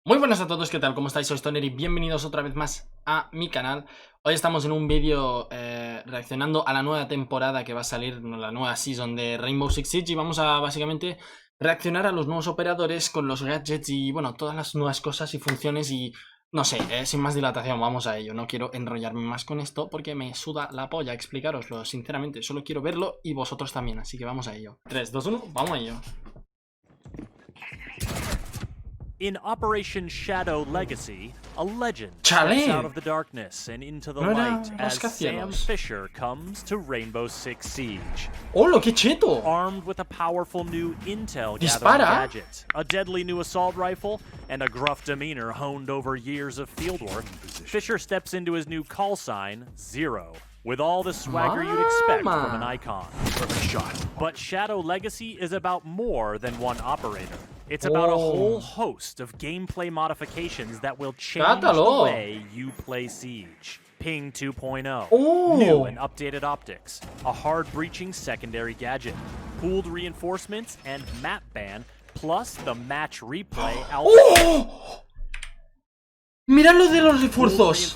Muy buenas a todos, ¿qué tal? ¿Cómo estáis? Soy Stoner y bienvenidos otra vez más a mi canal. Hoy estamos en un vídeo reaccionando a la nueva temporada que va a salir, la nueva season de Rainbow Six Siege. Y vamos a básicamente reaccionar a los nuevos operadores con los gadgets y bueno, todas las nuevas cosas y funciones y no sé, sin más dilatación, vamos a ello. No quiero enrollarme más con esto porque me suda la polla explicaroslo, sinceramente. Solo quiero verlo y vosotros también, así que vamos a ello. 3, 2, 1, vamos a ello. In Operation Shadow Legacy, a legend Chale. steps out of the darkness and into the No era light as Sam rascacielos. Fisher comes to Rainbow Six Siege. ¡Hola, qué cheto! Armed with a powerful new intel Dispara. gathering gadget, a deadly new assault rifle, and a gruff demeanor honed over years of fieldwork, Fisher steps into his new call sign, Zero, with all the swagger you'd expect from an icon. But Shadow Legacy is about more than one operator. It's about a whole host of gameplay modifications that will change the way you play Siege. Ping 2.0, new and updated optics, a hard-breaching secondary gadget, pooled reinforcements, and map ban, plus the match replay alpha. ¡Mirad lo de los refuerzos!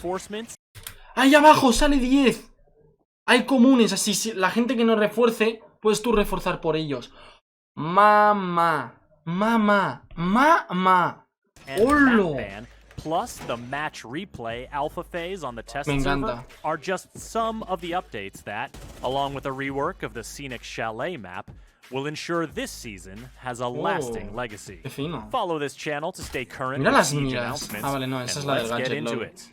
Ahí abajo sale 10. Hay comunes, así si la gente que no refuerce, puedes tú reforzar por ellos. Mamá. Mamá, mamá, ¡hola! Plus the match replay alpha phase on the test Me server encanta. are just some of the updates that, along with a rework of the scenic chalet map, will ensure this season has a lasting legacy. Qué fino. Follow this channel to stay current Mira with las Siege miras. announcements, Ah, vale, no, esa es and la del let's get gadget, into lol. it.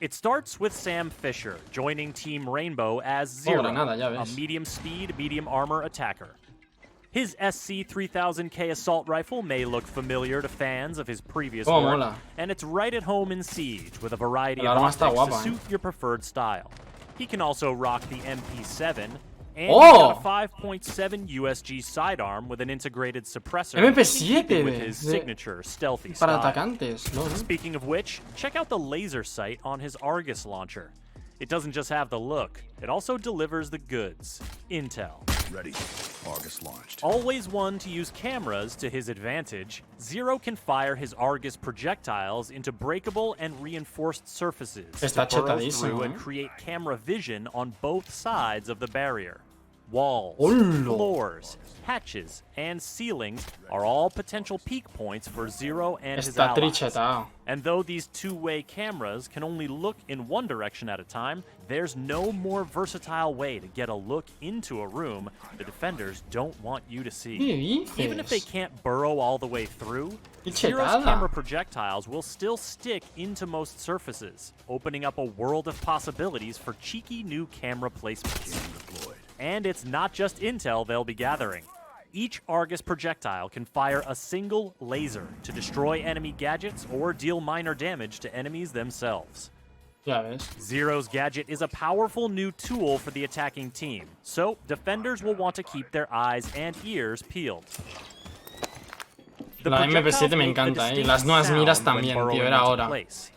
It starts with Sam Fisher joining Team Rainbow as Oh, Zero, granada, ya a ves. medium speed, medium armor attacker. His SC-3000K assault rifle may look familiar to fans of his previous work, mola. and it's right at home in Siege with a variety El of arma está optics guapa, to suit your preferred style. He can also rock the MP7, and he's got a 5.7 USG sidearm with an integrated suppressor in MP7 keeping with his signature stealthy para style. atacantes, ¿no? Speaking of which, check out the laser sight on his Argus launcher. It doesn't just have the look, it also delivers the goods. Intel. Ready. Argus launched. Always one to use cameras to his advantage, Zero can fire his Argus projectiles into breakable and reinforced surfaces Está to burrow chetadísimo, through and create camera vision on both sides of the barrier. Walls, ¡Hola! floors, hatches, and ceilings are all potential peak points for Zero and his Está allies. trichetado. And though these two-way cameras can only look in one direction at a time, there's no more versatile way to get a look into a room the defenders don't want you to see. ¿Qué Even if they dices? can't burrow all the way through, ¡Qué Zero's chetada! camera projectiles will still stick into most surfaces, opening up a world of possibilities for cheeky new camera placements. And it's not just intel they'll be gathering. Each Argus projectile can fire a single laser to destroy enemy gadgets or deal minor damage to enemies themselves. Ya ves. Zero's gadget is a powerful new tool for the attacking team, so defenders will want to keep their eyes and ears peeled. La MP7 me encanta, y las nuevas miras también, tío, era hora.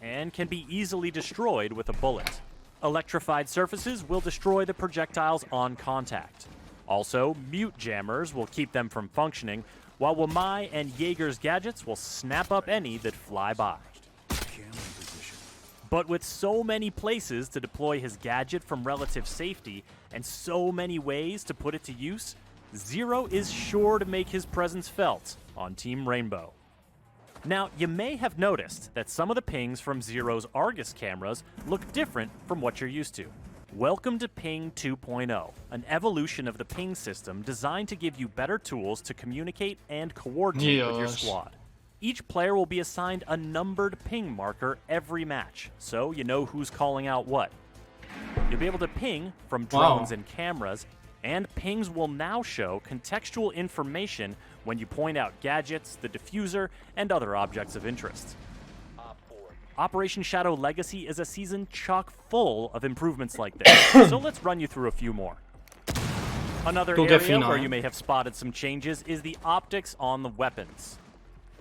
And can be easily destroyed with a bullet. Electrified surfaces will destroy the projectiles on contact. Also, mute jammers will keep them from functioning, while Wamai and Jaeger's gadgets will snap up any that fly by. But with so many places to deploy his gadget from relative safety, and so many ways to put it to use, Zero is sure to make his presence felt on Team Rainbow. Now, you may have noticed that some of the pings from Zero's Argus cameras look different from what you're used to. Welcome to Ping 2.0, an evolution of the ping system designed to give you better tools to communicate and coordinate with your squad. Each player will be assigned a numbered ping marker every match, so you know who's calling out what. You'll be able to ping from drones and cameras, and pings will now show contextual information when you point out gadgets, the diffuser, and other objects of interest. Operation Shadow Legacy is a season chock full of improvements like this, so let's run you through a few more. Another area where you may have spotted some changes is the optics on the weapons.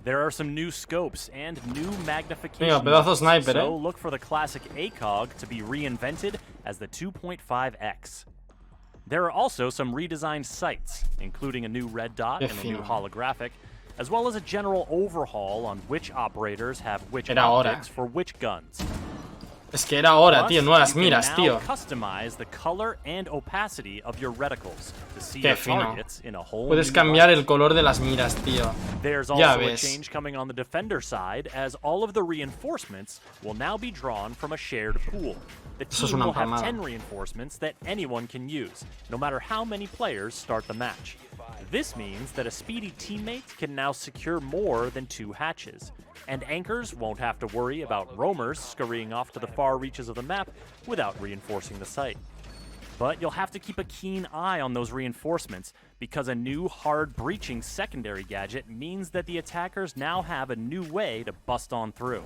There are some new scopes and new magnification modes, so look for the classic ACOG to be reinvented as the 2.5X. There are also some redesigned sights, including a new red dot and a new holographic, as well as a general overhaul on which operators have which Era hora. optics for which guns. Es que era hora, tío, nuevas You can miras, now tío. customize the color and opacity of your reticles to see Qué your fino. targets in a whole Puedes new cambiar light. el color de las miras, tío. There's Ya also a ves. change coming on the defender side, as all of the reinforcements will now be drawn from a shared pool. The Eso es team una will have empalmada. 10 reinforcements that anyone can use, no matter how many players start the match. This means that a speedy teammate can now secure more than 2 hatches, and anchors won't have to worry about roamers scurrying off to the far reaches of the map without reinforcing the site. But you'll have to keep a keen eye on those reinforcements, because a new hard breaching secondary gadget means that the attackers now have a new way to bust on through.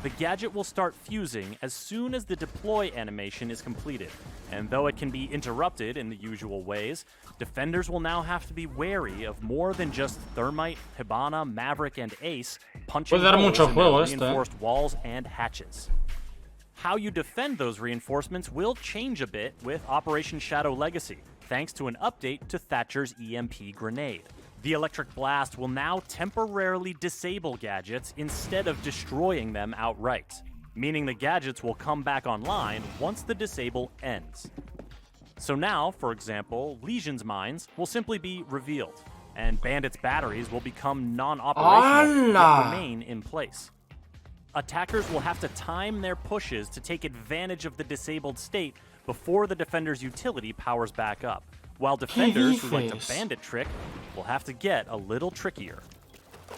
The gadget will start fusing as soon as the deploy animation is completed, and though it can be interrupted in the usual ways, defenders will now have to be wary of more than just Thermite, Hibana, Maverick, and Ace punching Puede dar holes mucho in their juego esto, reinforced walls and hatches. How you defend those reinforcements will change a bit with Operation Shadow Legacy, thanks to an update to Thatcher's EMP grenade. The Electric Blast will now temporarily disable gadgets instead of destroying them outright, meaning the gadgets will come back online once the disable ends. So now, for example, Legion's mines will simply be revealed, and Bandit's batteries will become non-operational ¡Hala! yet remain in place. Attackers will have to time their pushes to take advantage of the disabled state before the defender's utility powers back up, while defenders who like to dices? bandit trick will have to get a little trickier.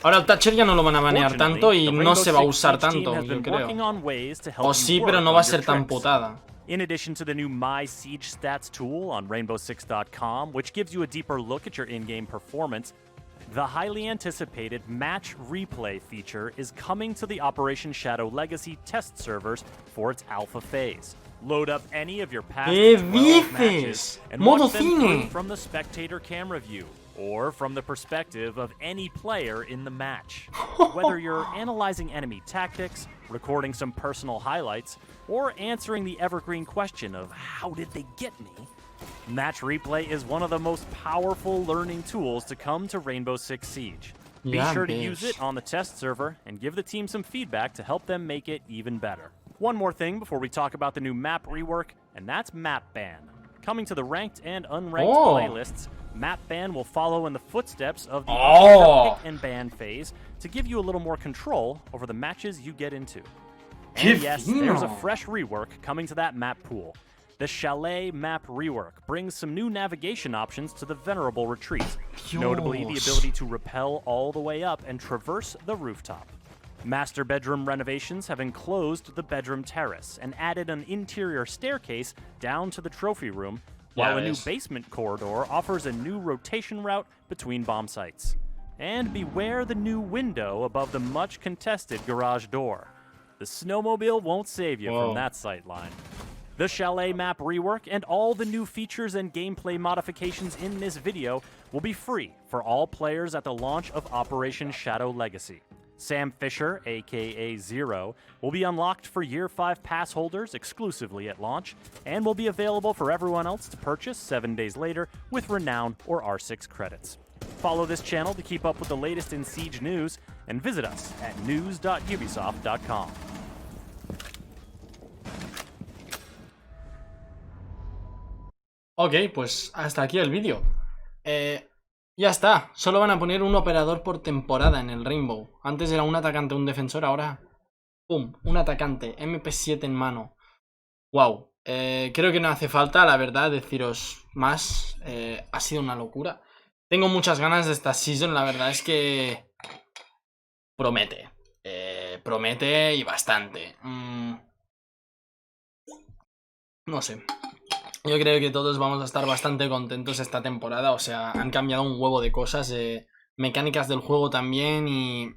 Ahora el Thatcher ya no lo van a banear tanto y The no Rainbow se va a Six usar Siege team tanto, has yo been working creo. on ways to help O you sí, pero work no va a on your ser tan tricks. putada. In addition to the new My Siege Stats tool on rainbow6.com, which gives you a deeper look at your in-game performance, the highly anticipated Match Replay feature is coming to the Operation Shadow Legacy test servers for its alpha phase. Load up any of your past ¿Qué 12 matches dices? and Modo watch them through cine. from the spectator camera view, or from the perspective of any player in the match. Whether you're analyzing enemy tactics, recording some personal highlights, or answering the evergreen question of how did they get me, Match Replay is one of the most powerful learning tools to come to Rainbow Six Siege. Be Ya sure to ves. use it on the test server and give the team some feedback to help them make it even better. One more thing before we talk about the new map rework, and that's Map Ban. Coming to the ranked and unranked Oh. playlists, Map Ban will follow in the footsteps of the Oh. pick and ban phase to give you a little more control over the matches you get into. ¡Qué And yes, fino! there's a fresh rework coming to that map pool. The Chalet map rework brings some new navigation options to the Venerable Retreat, notably the Dios. ability to rappel all the way up and traverse the rooftop. Master bedroom renovations have enclosed the bedroom terrace and added an interior staircase down to the trophy room, while a new ves. basement corridor offers a new rotation route between bomb sites. And beware the new window above the much contested garage door. The snowmobile won't save you Whoa. from that sightline. The Chalet map rework and all the new features and gameplay modifications in this video will be free for all players at the launch of Operation Shadow Legacy. Sam Fisher, aka Zero, will be unlocked for Year 5 pass holders exclusively at launch, and will be available for everyone else to purchase 7 days later with Renown or R6 credits. Follow this channel to keep up with the latest in Siege news, and visit us at news.ubisoft.com. Ok, pues hasta aquí el vídeo. Ya está, solo van a poner un operador por temporada en el Rainbow. Antes era un atacante, un defensor, ahora... ¡Pum! Un atacante, MP7 en mano. Wow, creo que no hace falta, la verdad, deciros más. Ha sido una locura. Tengo muchas ganas de esta season, la verdad es que... Promete. Promete y bastante. No sé. Yo creo que todos vamos a estar bastante contentos esta temporada. O sea, han cambiado un huevo de cosas, mecánicas del juego también y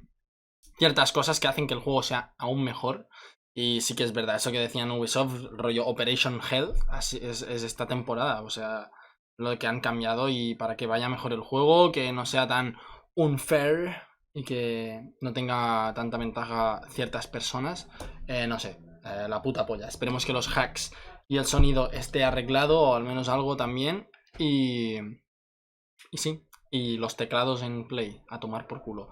ciertas cosas que hacen que el juego sea aún mejor. Y sí que es verdad, eso que decían Ubisoft, rollo Operation Hell, así es esta temporada. O sea, lo que han cambiado y para que vaya mejor el juego, que no sea tan unfair y que no tenga tanta ventaja ciertas personas. No sé, la puta polla. Esperemos que los hacks y el sonido esté arreglado, o al menos algo también. Y sí, y los teclados en Play, a tomar por culo.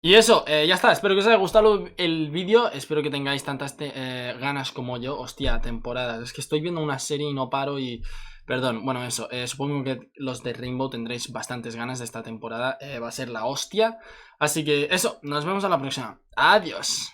Y eso, ya está, espero que os haya gustado el vídeo, espero que tengáis tantas ganas como yo. Hostia, temporadas, es que estoy viendo una serie y no paro y... Perdón, bueno eso, supongo que los de Rainbow tendréis bastantes ganas de esta temporada, va a ser la hostia. Así que eso, nos vemos a la próxima, adiós.